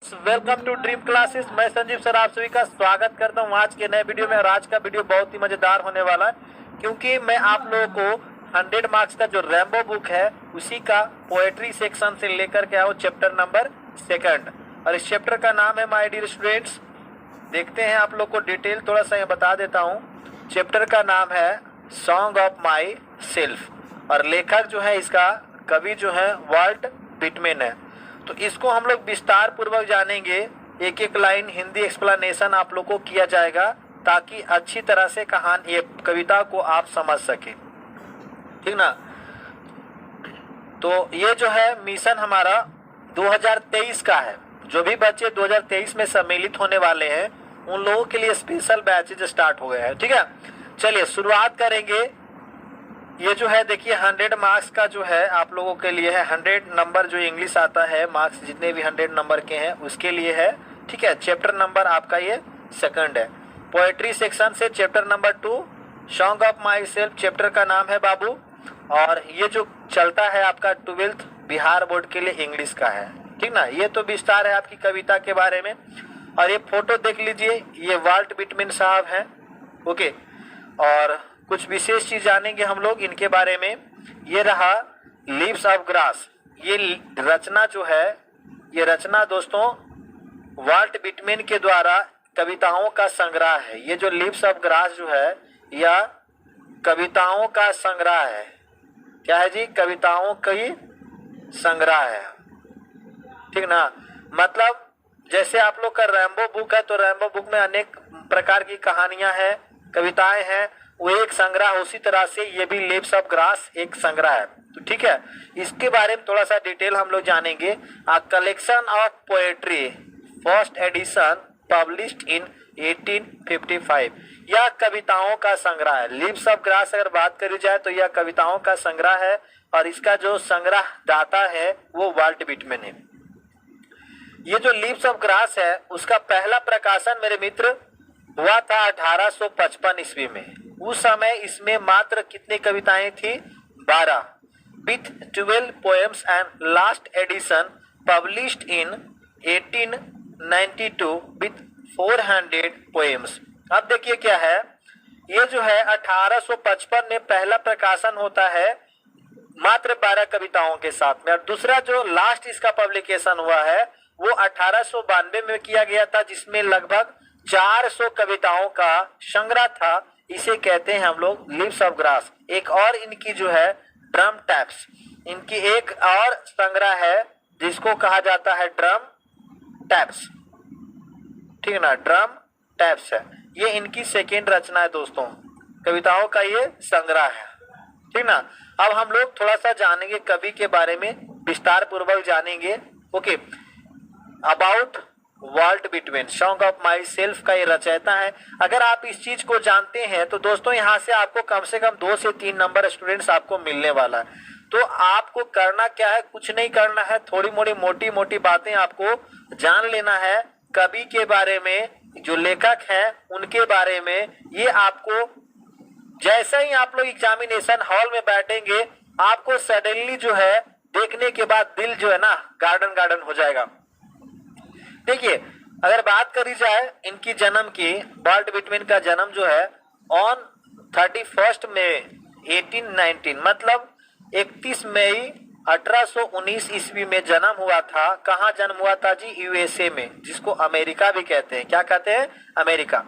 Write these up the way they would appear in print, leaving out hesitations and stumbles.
Students, welcome to dream classes. मैं Sanjeev sir आप सभी का स्वागत करता हूं आज के नए वीडियो में। और आज का वीडियो बहुत ही मजेदार होने वाला है, क्योंकि मैं आप लोगों को 100 मार्क्स का जो रैम्बो बुक है उसी का पोएट्री सेक्शन से लेकर के आओ चैप्टर नंबर 2। और इस चैप्टर का नाम है माय डियर स्टूडेंट्स। देखते हैं आप लोग को डिटेल थोड़ा सा बता देता हूँ। चैप्टर का नाम है सॉन्ग ऑफ माई सेल्फ और लेखक जो है इसका कवि जो है वाल्ट विटमैन है। तो इसको हम लोग विस्तार पूर्वक जानेंगे, एक एक लाइन हिंदी एक्सप्लेनेशन आप लोग को किया जाएगा ताकि अच्छी तरह से कहानी ये कविता को आप समझ सके, ठीक ना। तो ये जो है मिशन हमारा 2023 का है। जो भी बच्चे 2023 में सम्मिलित होने वाले हैं उन लोगों के लिए स्पेशल बैचेज स्टार्ट हो गए हैं, ठीक है। चलिए शुरुआत करेंगे। ये जो है देखिए 100 मार्क्स का जो है आप लोगों के लिए है। 100 नंबर जो इंग्लिश आता है, मार्क्स जितने भी 100 नंबर के हैं उसके लिए है, ठीक है। चैप्टर नंबर आपका ये 2 है। पोएट्री सेक्शन से chapter number 2 song of my self chapter का नाम है बाबू। और ये जो चलता है आपका 12th बिहार बोर्ड के लिए इंग्लिश का है, ठीक ना। ये तो विस्तार है आपकी कविता के बारे में। और ये फोटो देख लीजिए, ये वाल्ट विटमैन साहब हैं, ओके। और कुछ विशेष चीज जानेंगे हम लोग इनके बारे में। ये रहा लीव्स ऑफ ग्रास। ये रचना जो है, ये रचना दोस्तों वाल्ट विटमैन के द्वारा कविताओं का संग्रह है। ये जो लीव्स ऑफ ग्रास जो है यह कविताओं का संग्रह है। क्या है जी? कविताओं की संग्रह है, ठीक ना। मतलब जैसे आप लोग का रैम्बो बुक है तो रैम्बो बुक में अनेक प्रकार की कहानियां हैं, कविताएं हैं, वो एक संग्रह। उसी तरह से ये भी लीव्स ऑफ ग्रास एक संग्रह है, तो ठीक है। इसके बारे में थोड़ा सा डिटेल हम लोग जानेंगे। Collection of poetry first edition published in 1855। यह कविताओं का संग्रह है। लीव्स ऑफ ग्रास अगर बात करी जाए तो यह कविताओं का संग्रह है और इसका जो संग्रह दाता है वो वाल्ट विटमैन है। ये जो लीव्स ऑफ ग्रास है उसका पहला प्रकाशन मेरे मित्र हुआ था 1855 ईस्वी में। उस समय इसमें मात्र कितनी कविताएं थी? 12 with 12 poems and last addition published in 1892 with 400 poems. अब देखिए क्या है, ये जो है 1855 में पहला प्रकाशन होता है मात्र 12 कविताओं के साथ में। और दूसरा जो लास्ट इसका पब्लिकेशन हुआ है वो 1892 में किया गया था, जिसमें लगभग 400 कविताओं का संग्रह था। इसे कहते हैं हम लोग लीव्स ऑफ ग्रास। एक और इनकी जो है ड्रम टैप्स, इनकी एक और संग्रह है जिसको कहा जाता है ड्रम टैप्स, ठीक ना। ड्रम टैप्स है, ये इनकी सेकेंड रचना है दोस्तों, कविताओं का ये संग्रह है, ठीक ना। अब हम लोग थोड़ा सा जानेंगे कवि के बारे में, विस्तार पूर्वक जानेंगे, okay. About Walt Whitman, song of my self का ये रचयिता है। अगर आप इस चीज को जानते हैं तो दोस्तों यहाँ से आपको कम से कम 2 से 3 नंबर स्टूडेंट्स आपको मिलने वाला है। तो आपको करना क्या है? कुछ नहीं करना है, थोड़ी मोड़ी मोटी मोटी बातें आपको जान लेना है कवि के बारे में, जो लेखक है उनके बारे में। ये आपको जैसे ही आप लोग एग्जामिनेशन हॉल में बैठेंगे आपको सडनली जो है देखने के बाद दिल जो है ना गार्डन गार्डन हो जाएगा। देखिए अगर बात करी जाए इनकी जन्म की, वाल्ट विटमैन का जन्म जो है ऑन 31 मई 1819 मतलब 31 मई 1819 ईस्वी में जन्म हुआ था। कहाँ जन्म हुआ था जी? यूएसए में, जिसको अमेरिका भी कहते हैं। क्या कहते हैं? अमेरिका।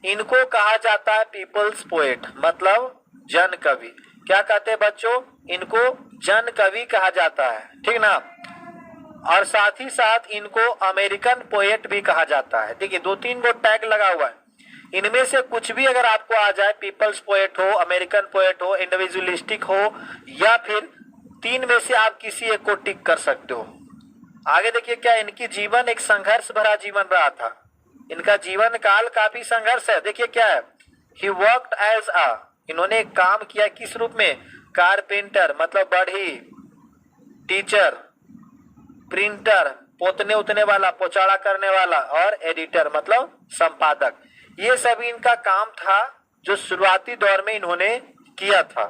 इनको कहा जाता है पीपल्स पोएट, मतलब जन कवि। क्या कहते हैं बच्चों? इनको जन कवि कहा जाता है, ठीक ना। और साथ ही साथ इनको अमेरिकन पोएट भी कहा जाता है। देखिए 2-3 गो टैग लगा हुआ है, इनमें से कुछ भी अगर आपको आ जाए, पीपल्स पोएट हो, अमेरिकन पोएट हो, इंडिविजुअलिस्टिक हो, या फिर 3 में से आप किसी एक को टिक कर सकते हो। आगे देखिए क्या, इनकी जीवन एक संघर्ष भरा जीवन रहा था। इनका जीवन काल काफी संघर्ष है। देखिए क्या है, ही वर्कड एज इन्होंने एक काम किया किस रूप में? कारपेंटर मतलब बढ़ई, टीचर, प्रिंटर पोतने उतने वाला, पोचाड़ा करने वाला, और एडिटर मतलब संपादक। ये सभी इनका काम था जो शुरुआती दौर में इन्होंने किया था,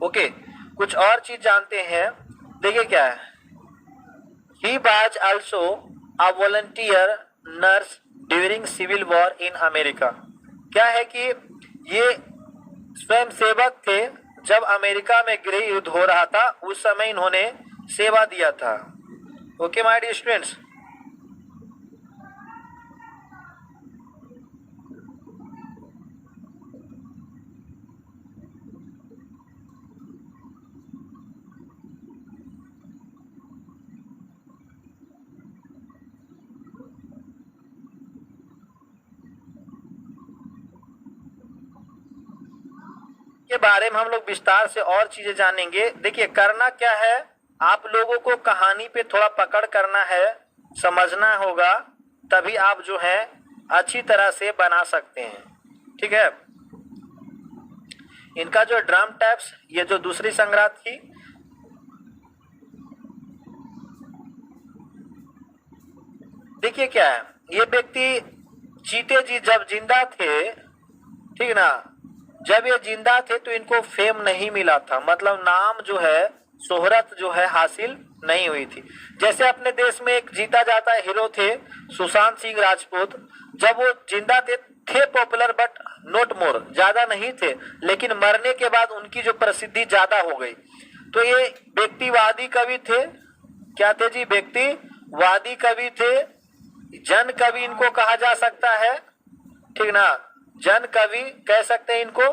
ओके। कुछ और चीज जानते हैं, देखिए क्या है, he was also a volunteer nurse during civil war in America. क्या है कि ये स्वयंसेवक थे, जब अमेरिका में गृह युद्ध हो रहा था उस समय इन्होंने सेवा दिया था। Okay my dear students. के बारे में हम लोग विस्तार से और चीजें जानेंगे। देखिए करना क्या है, आप लोगों को कहानी पे थोड़ा पकड़ करना है, समझना होगा, तभी आप जो है अच्छी तरह से बना सकते हैं। ठीक है। इनका जो ड्रम टैप्स, ये जो दूसरी संग्रह थी, देखिए क्या है, ये व्यक्ति जीते जी जब जिंदा थे, ठीक ना, जब ये जिंदा थे तो इनको फेम नहीं मिला था, मतलब नाम जो है, शोहरत जो है हासिल नहीं हुई थी। जैसे अपने देश में एक जीता जाता है हीरो थे सुशांत सिंह राजपूत, जब वो जिंदा थे पॉपुलर बट नॉट मोर, ज्यादा नहीं थे, लेकिन मरने के बाद उनकी जो प्रसिद्धि ज्यादा हो गई। तो ये व्यक्तिवादी कवि थे। क्या थे जी? व्यक्तिवादी कवि थे, जन कवि इनको कहा जा सकता है, ठीक ना, जन कवि कह सकते हैं इनको।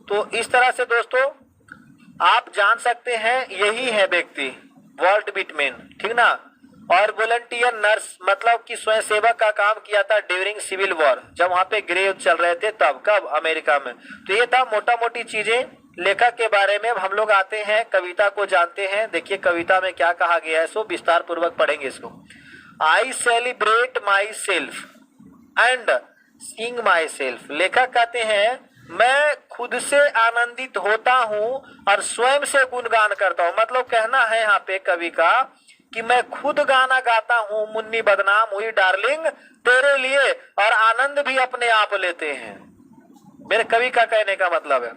तो इस तरह से दोस्तों आप जान सकते हैं यही है व्यक्ति, वॉल्ट विटमैन, ठीक ना। और वॉलंटियर नर्स मतलब कि स्वयंसेवक का काम किया था ड्यूरिंग सिविल वॉर, जब वहां पे गृह युद्ध चल रहे थे तब, कब? अमेरिका में। तो ये था मोटा मोटी चीजें लेखक के बारे में। हम लोग आते हैं कविता को जानते हैं। देखिए कविता में क्या कहा गया है, सो विस्तार पूर्वक पढ़ेंगे इसको। I celebrate my self and Singh my self. लेखक कहते हैं मैं खुद से आनंदित होता हूं और स्वयं से गुणगान करता हूं। मतलब कहना है यहाँ पे कवि का कि मैं खुद गाना गाता हूं, मुन्नी बदनाम हुई डार्लिंग तेरे लिए, और आनंद भी अपने आप लेते हैं। मेरे कवि का कहने का मतलब है।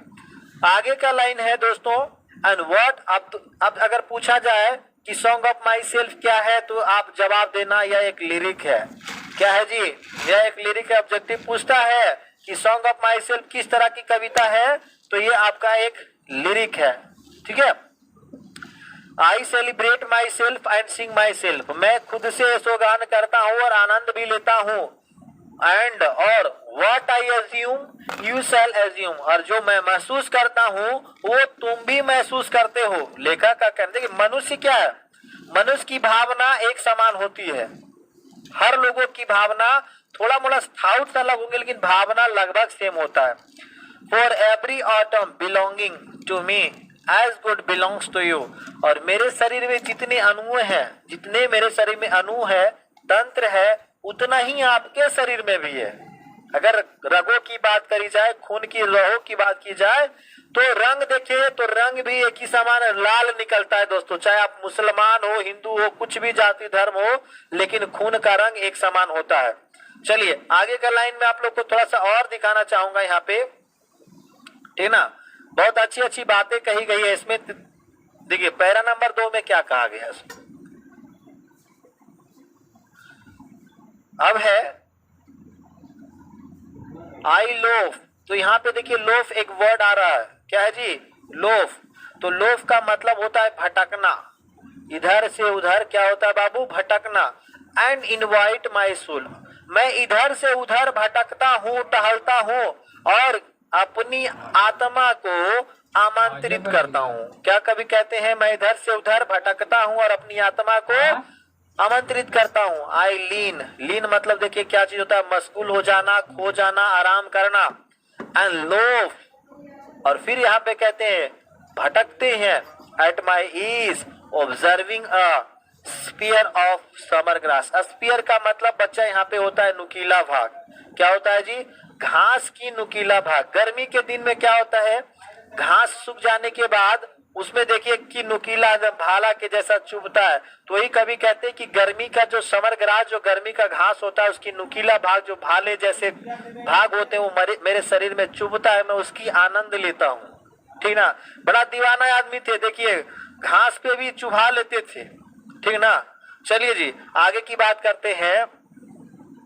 आगे का लाइन है दोस्तों, एंड व्हाट, अब अगर पूछा जाए कि सॉन्ग ऑफ माई सेल्फ क्या है, तो आप जवाब देना यह एक लिरिक है। क्या है जी? यह एक लिरिक है। ऑब्जेक्टिव पूछता है कि सॉन्ग ऑफ माई सेल्फ किस तरह की कविता है, तो ये आपका एक लिरिक है। ठीक है। I celebrate my self and Singh my self. मैं खुद से यशोगान करता हूँ और आनंद भी लेता हूँ। एंड और what I assume you shall assume, और जो मैं महसूस करता हूँ वो तुम भी महसूस करते हो। लेखक का कहना है कि मनुष्य क्या है, मनुष्य की भावना एक समान होती है। हर लोगों की भावना थोड़ा मोड़ा स्थाउट अलग होंगे, लेकिन भावना लगभग सेम होता है। For every atom belonging to me as good belongs to you. और मेरे शरीर में जितने अणु हैं, जितने मेरे शरीर में अणु है, तंत्र है, उतना ही आपके शरीर में भी है। अगर रगों की बात करी जाए, खून की लहू की बात की जाए, तो रंग देखे तो रंग भी एक ही समान लाल निकलता है दोस्तों। चाहे आप मुसलमान हो, हिंदू हो, कुछ भी जाति धर्म हो, लेकिन खून का रंग एक समान होता है। चलिए आगे का लाइन में आप लोग को थोड़ा सा और दिखाना चाहूंगा यहाँ पे, ठीक ना। बहुत अच्छी अच्छी बातें कही गई है इसमें। देखिए पैरा नंबर 2 में क्या कहा गया है। अब है आई लोफ। तो यहाँ पे देखिए लोफ एक वर्ड आ रहा है। क्या है जी? लोफ। तो लोफ का मतलब होता है भटकना, इधर से उधर। क्या होता है बाबू? भटकना। एंड इनवाइट माई सोल, मैं इधर से उधर भटकता हूँ, टहलता हूँ और अपनी आत्मा को आमंत्रित करता हूँ। क्या कभी कहते हैं मैं इधर से उधर भटकता हूँ और अपनी आत्मा को आमंत्रित करता हूँ। आई लीन, लीन मतलब देखिए क्या चीज होता है, मशगूल हो जाना, खो जाना, आराम करना। एंड लोफ, और फिर यहाँ पे कहते हैं भटकते हैं। At my ease observing a spear of summer grass. Spear का मतलब बच्चा यहाँ पे होता है नुकीला भाग। क्या होता है जी? घास की नुकीला भाग। गर्मी के दिन में क्या होता है, घास सूख जाने के बाद उसमें देखिए कि नुकीला भाला के जैसा चुभता है। तो वही कभी कहते हैं कि गर्मी का जो समर ग्रास, जो गर्मी का घास होता है, उसकी नुकीला भाग, जो भाले जैसे भाग होते हैं, वो मेरे शरीर में चुभता है, मैं उसकी आनंद लेता हूँ। ठीक ना। बड़ा दीवाना आदमी थे, देखिए घास पे भी चुभा लेते थे, ठीक ना। चलिए जी आगे की बात करते हैं।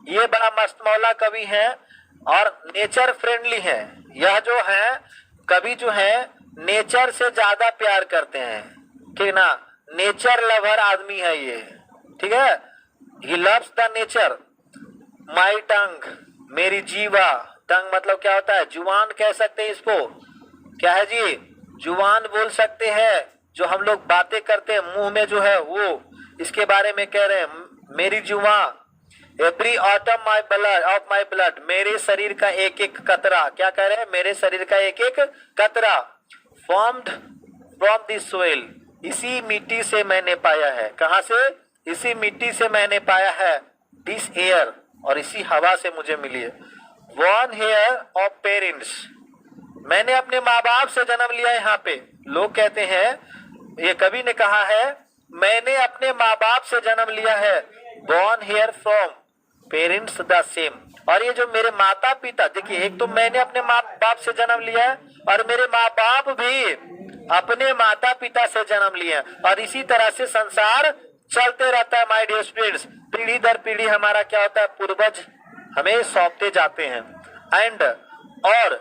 ये बड़ा मस्त मौला कवि है और नेचर फ्रेंडली है। यह जो है कवि जो है नेचर से ज्यादा प्यार करते हैं, ठीक ना, नेचर लवर आदमी है ये, ठीक है। He loves the nature. My tongue, मेरी जीवा, टंग मतलब क्या होता है, जुबान कह सकते हैं इसको, क्या है जी, जुबान बोल सकते हैं, जो हम लोग बातें करते हैं मुंह में जो है वो, इसके बारे में कह रहे हैं। मेरी जुबान, every autumn my blood of my blood, मेरे शरीर का एक एक कतरा, क्या कह रहे हैं, मेरे शरीर का एक एक कतरा, फॉर्म्ड फ्रॉम दिस सोइल, इसी मिट्टी से मैंने पाया है, कहां से, इसी मिट्टी से मैंने पाया है, दिस एयर, और इसी हवा से मुझे मिली है। वन हेयर ऑफ पेरेंट्स, मैंने अपने माँ बाप से जन्म लिया। यहाँ पे लोग कहते हैं, ये कवि ने कहा है मैंने अपने माँ बाप से जन्म लिया है, born here from parents the same, और ये जो मेरे माता पिता, देखिए एक तो मैंने अपने माँ बाप से जन्म लिया है और मेरे माँ बाप भी अपने माता पिता से जन्म लिए हैं, और इसी तरह से संसार चलते रहता है माय डियर स्टूडेंट्स। पीढ़ी दर पीढ़ी हमारा क्या होता है, पूर्वज हमें सौंपते जाते हैं। एंड और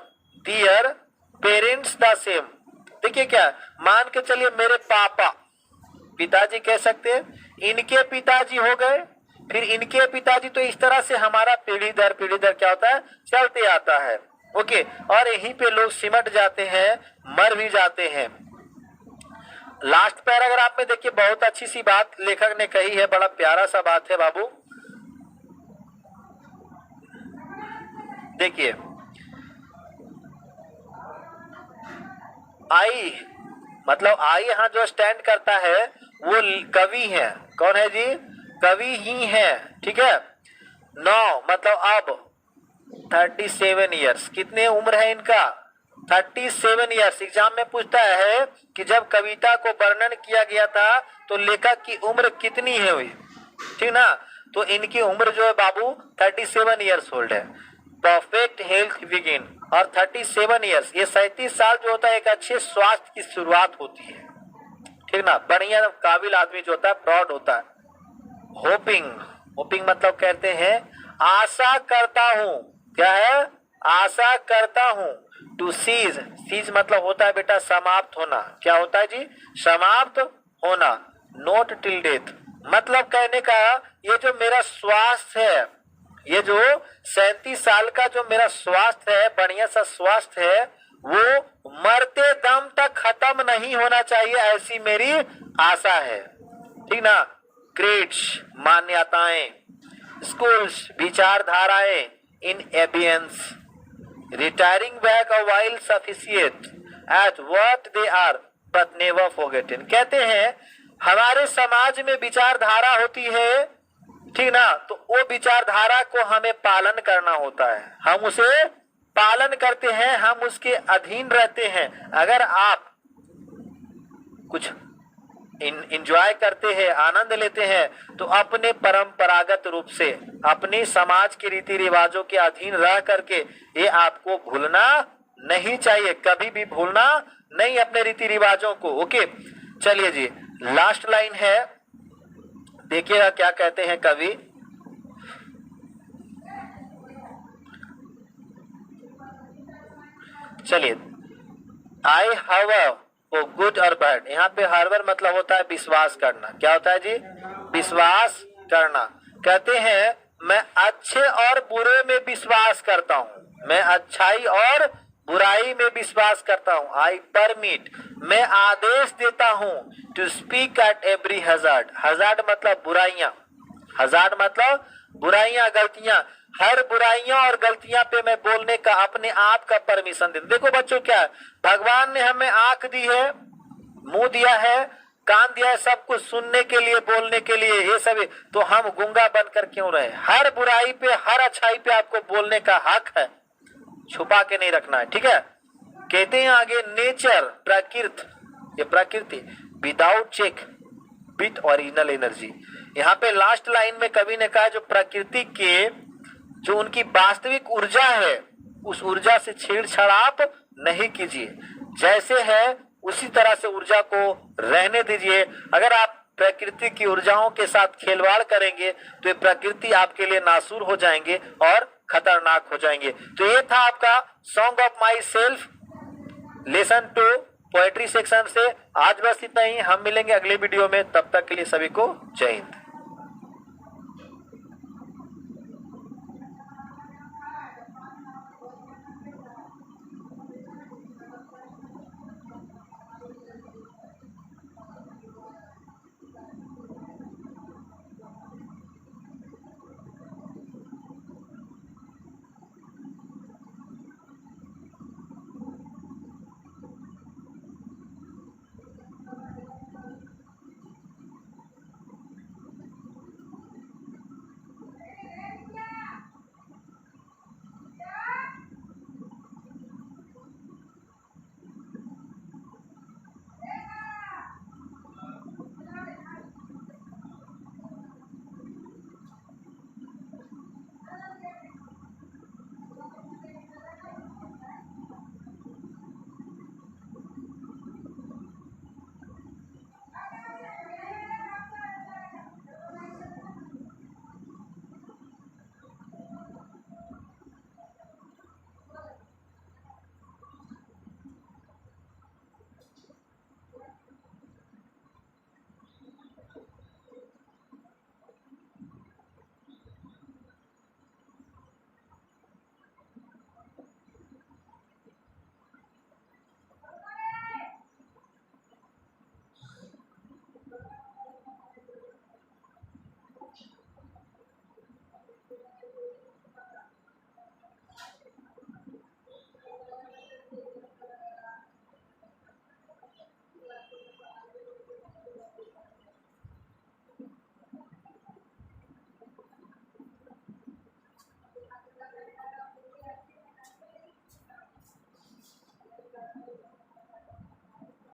डियर पेरेंट्स द सेम, देखिए क्या, मान के चलिए मेरे पापा, पिताजी कह सकते हैं, इनके पिताजी हो गए, फिर इनके पिताजी, तो इस तरह से हमारा पीढ़ी दर क्या होता है, चलते आता है। ओके, और यहीं पे लोग सिमट जाते हैं, मर भी जाते हैं। लास्ट पैराग्राफ में देखिए बहुत अच्छी सी बात लेखक ने कही है, बड़ा प्यारा सा बात है बाबू, देखिए। आई मतलब आई यहाँ जो स्टैंड करता है वो कवि है, कौन है जी, कवि ही है, ठीक है। नौ मतलब अब 37 ईयर्स, कितने उम्र है इनका, 37 ईयर्स। एग्जाम में पूछता है कि जब कविता को वर्णन किया गया था तो लेखक की उम्र कितनी है हुई, ठीक ना, तो इनकी उम्र जो है बाबू 37 ईयर्स ओल्ड है। परफेक्ट हेल्थ बिगिन, और 37 ईयर्स, ये 37 साल जो होता है एक अच्छे स्वास्थ्य की शुरुआत होती है, ठीक ना, बढ़िया काबिल आदमी जो होता है, प्रॉड होता है। होपिंग, होपिंग मतलब कहते हैं आशा करता हूं, क्या है, आशा करता हूं। टू सीज, सीज मतलब होता है बेटा समाप्त होना, क्या होता है जी, समाप्त होना। नोट टिल डेथ मतलब कहने का ये जो मेरा स्वास्थ्य है, ये जो 37 साल का जो मेरा स्वास्थ्य है, बढ़िया सा स्वास्थ्य है, वो मरते दम तक खत्म नहीं होना चाहिए, ऐसी मेरी आशा है, ठीक ना। क्रेड्स मान्यताएं, स्कूल्स विचारधाराएं, in abeyance retiring back a while sufficient at what they are but never forgotten, कहते हैं हमारे समाज में विचारधारा होती है, ठीक ना, तो वो विचारधारा को हमें पालन करना होता है, हम उसे पालन करते हैं, हम उसके अधीन रहते हैं। अगर आप कुछ इंजॉय करते हैं, आनंद लेते हैं, तो अपने परंपरागत रूप से अपने समाज के रीति रिवाजों के अधीन रह करके ये आपको भूलना नहीं चाहिए, कभी भी भूलना नहीं अपने रीति रिवाजों को। ओके, चलिए जी लास्ट लाइन है, देखिएगा क्या कहते हैं कवि। चलिए, आई हावर वो गुड और बैड, यहाँ पे हार्वर मतलब होता है विश्वास करना, क्या होता है जी, विश्वास करना। कहते हैं मैं अच्छे और बुरे में विश्वास करता हूँ, मैं अच्छाई और बुराई में विश्वास करता हूँ। आई परमिट, मैं आदेश देता हूँ, to speak at every hazard, hazard मतलब बुराइयां, हजार्ड मतलब बुराइयां, गलतियां, हर बुराइयां और गलतियां पे मैं बोलने का अपने आप का परमिशन दे। देखो बच्चों क्या है, भगवान ने हमें आंख दी है, मुंह दिया है, कान दिया है, सब कुछ सुनने के लिए, बोलने के लिए, ये सब, तो हम गुंगा बनकर क्यों रहे। हर बुराई पे हर अच्छाई पे आपको बोलने का हक है, छुपा के नहीं रखना है, ठीक है। कहते हैं आगे नेचर प्रकृति, ये प्रकृति without check with original energy. यहाँ पे लास्ट लाइन में कवि ने कहा जो प्रकृति के जो उनकी वास्तविक ऊर्जा है, उस ऊर्जा से छेड़छाड़ आप नहीं कीजिए, जैसे है उसी तरह से ऊर्जा को रहने दीजिए। अगर आप प्रकृति की ऊर्जाओं के साथ खिलवाड़ करेंगे तो ये प्रकृति आपके लिए नासूर हो जाएंगे और खतरनाक हो जाएंगे। तो ये था आपका song of my self lesson 2 poetry section से। आज बस इतना ही, हम मिलेंगे अगले वीडियो में, तब तक के लिए सभी को जय हिंद।